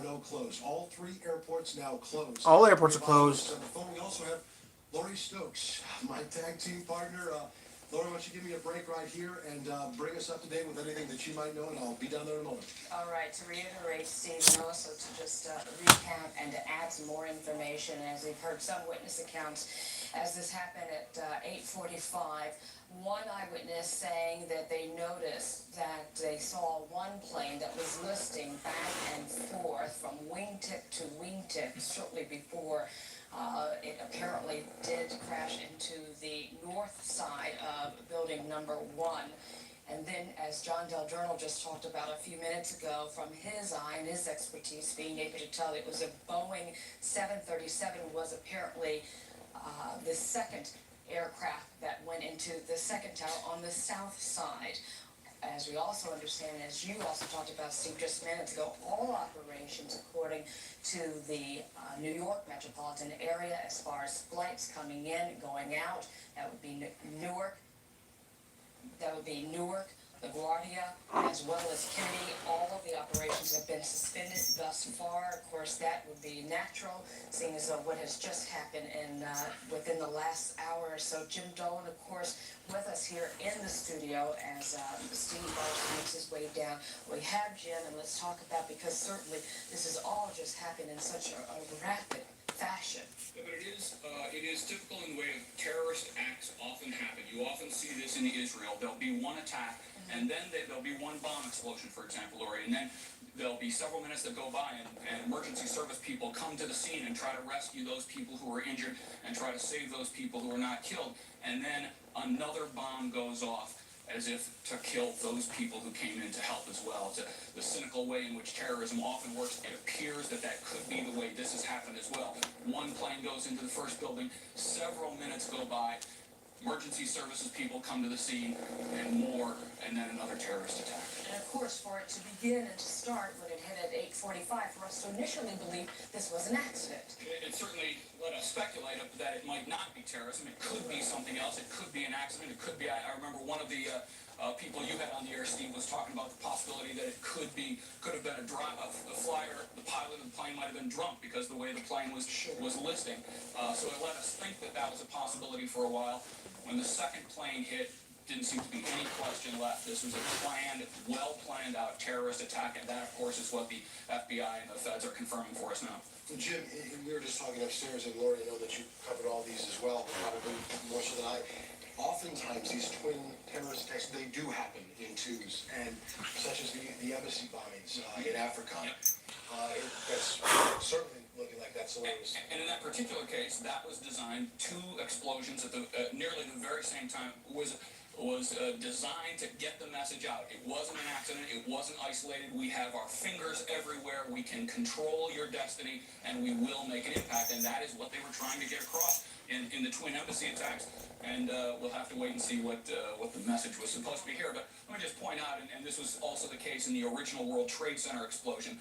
are now closed. All three airports now closed. All airports are closed. On the phone, we also have Lori Stokes, my tag team partner. Lori, why don't you give me a break right here and bring us up to date with anything that you might know, and I'll be down there in a moment. All right, to reiterate, Steve, and also to just recap and to add some more information, as we've heard some witness accounts, as this happened at 8:45, one eyewitness saying that they noticed that they saw one plane that was listing back and forth from wingtip to wingtip shortly before it apparently did crash into the north side of building number 1. And then, as John Del Journal just talked about a few minutes ago, from his eye and his expertise, being able to tell it was a Boeing 737 was apparently the second aircraft that went into the second tower on the south side. As we also understand, as you also talked about, Steve, just minutes ago, all operations, according to the New York metropolitan area, as far as flights coming in and going out, that would be Newark, LaGuardia, as well as Kennedy. All of the operations have been suspended thus far. Of course, that would be natural, seeing as what has just happened in within the last hour or so. Jim Dolan, of course, with us here in the studio as Steve Barson makes his way down. We have Jim, and let's talk about, because certainly this has all just happened in such a rapid fashion. Yeah, but it is typical in the way terrorist acts often happen. You often see this in Israel. There'll be one attack, and then there'll be one bomb explosion, for example, Lori, and then there'll be several minutes that go by, and emergency service people come to the scene and try to rescue those people who are injured and try to save those people who are not killed, and then another bomb goes off, as if to kill those people who came in to help as well. It's the cynical way in which terrorism often works. It appears that could be the way this has happened as well. One plane goes into the first building, several minutes go by, emergency services people come to the scene, and more, and then another terrorist attack. And of course, for it to begin and to start when it hit at 8:45, for us to initially believe this was an accident. It certainly let us speculate that it might not be terrorism. It could be something else. It could be an accident. It could be, I remember one of the people you had on the air, Steve, was talking about the possibility that it could have been a flyer, the pilot of the plane might have been drunk because the way the plane was listing. So it let us think that was a possibility for a while. When the second plane hit, didn't seem to be any question left. This was a planned, well-planned out terrorist attack, and that, of course, is what the FBI and the feds are confirming for us now. So Jim, we were just talking upstairs, and Lori, I know that you covered all these as well, probably more so than I. Oftentimes, these twin terrorist attacks, they do happen in twos, and such as the embassy bombings in Africa. Yep. That's certainly looking like that's the way it was. And in that particular case, that was designed, two explosions at nearly the very same time, was designed to get the message out. It wasn't an accident. It wasn't isolated. We have our fingers everywhere. We can control your destiny, and we will make an impact. And that is what they were trying to get across in the twin embassy attacks. And we'll have to wait and see what the message was supposed to be here. But let me just point out, and this was also the case in the original World Trade Center explosion,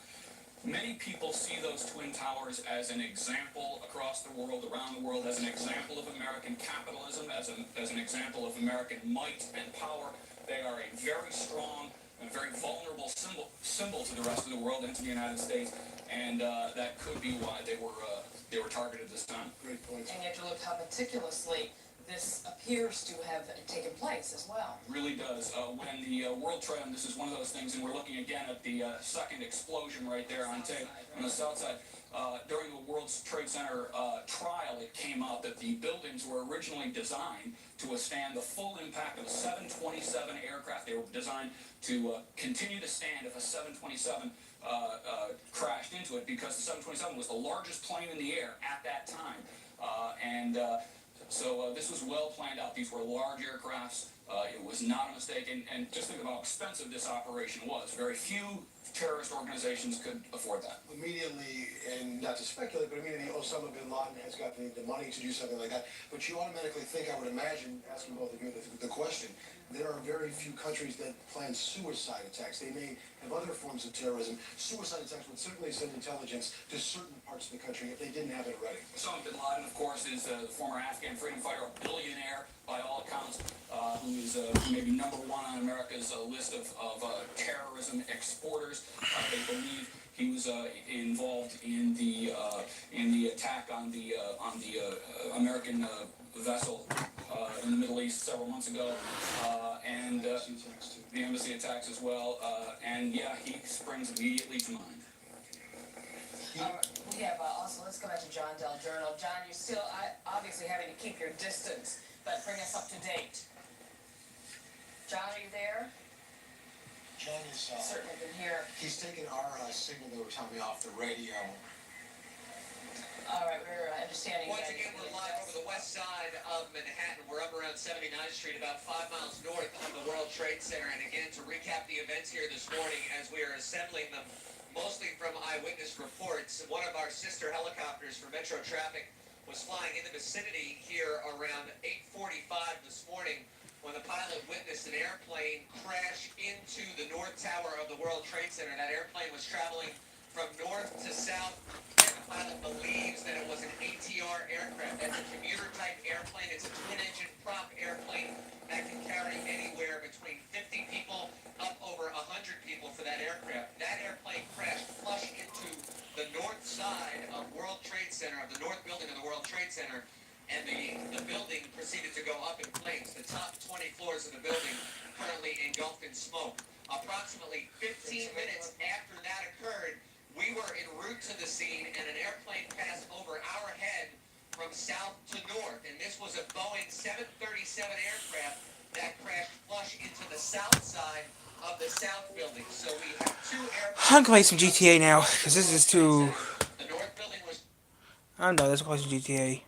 many people see those twin towers as an example across the world, around the world, as an example of American capitalism, as an example of American might and power. They are a very strong and very vulnerable symbol to the rest of the world and to the United States, and that could be why they were targeted this time. Great points. And you have to look how meticulously this appears to have taken place as well. It really does. When the World Trade, and this is one of those things, and we're looking again at the second explosion right there on tape on the south side. During the World Trade Center trial, it came out that the buildings were originally designed to withstand the full impact of a 727 aircraft. They were designed to continue to stand if a 727 crashed into it, because the 727 was the largest plane in the air at that time. So this was well planned out. These were large aircrafts. It was not a mistake. And just think about how expensive this operation was. Very few terrorist organizations could afford that. Immediately, and not to speculate, but immediately Osama bin Laden has got the money to do something like that. But you automatically think, I would imagine, asking both of you the question, there are very few countries that plan suicide attacks. They may have other forms of terrorism. Suicide attacks would certainly send intelligence to certain parts of the country if they didn't have it already. Osama bin Laden, of course, is the former Afghan freedom fighter, a billionaire by all accounts, who is maybe number one on America's list of terrorism exporters. They believe He was involved in the attack on the American vessel in the Middle East several months ago, and the embassy attacks as well. And yeah, he springs immediately to mind. We have also, let's go back to John Del Journal. John, you're still obviously having to keep your distance, but bring us up to date. John, are you there? John is, Certainly been here. he's taken our signal that we're telling me off the radio. All right, we're understanding. Once that again, we're live over the west side of Manhattan. We're up around 79th Street, about 5 miles north of the World Trade Center. And again, to recap the events here this morning as we are assembling them, mostly from eyewitness reports, one of our sister helicopters for Metro Traffic was flying in the vicinity here around 8:45 this morning when the pilot witnessed an airplane crash into the North Tower of the World Trade Center. That airplane was traveling from north to south, and the pilot believes that it was an ATR aircraft. That's a commuter-type airplane. It's a twin-engine prop airplane that can carry anywhere between 50 people up over 100 people for that aircraft. That airplane crashed flush into the north side of World Trade Center, of the north building of the World Trade Center, and the building proceeded to go up in flames. The top 20 floors of the building currently engulfed in smoke. Approximately 15 minutes after that occurred, we were en route to the scene, and an airplane passed over our head from south to north. And this was a Boeing 737 aircraft that crashed flush into the south side of the south building. So we have two airplanes. I'm gonna play some GTA now, because this is too... The north building was... I'm done, let's play some GTA.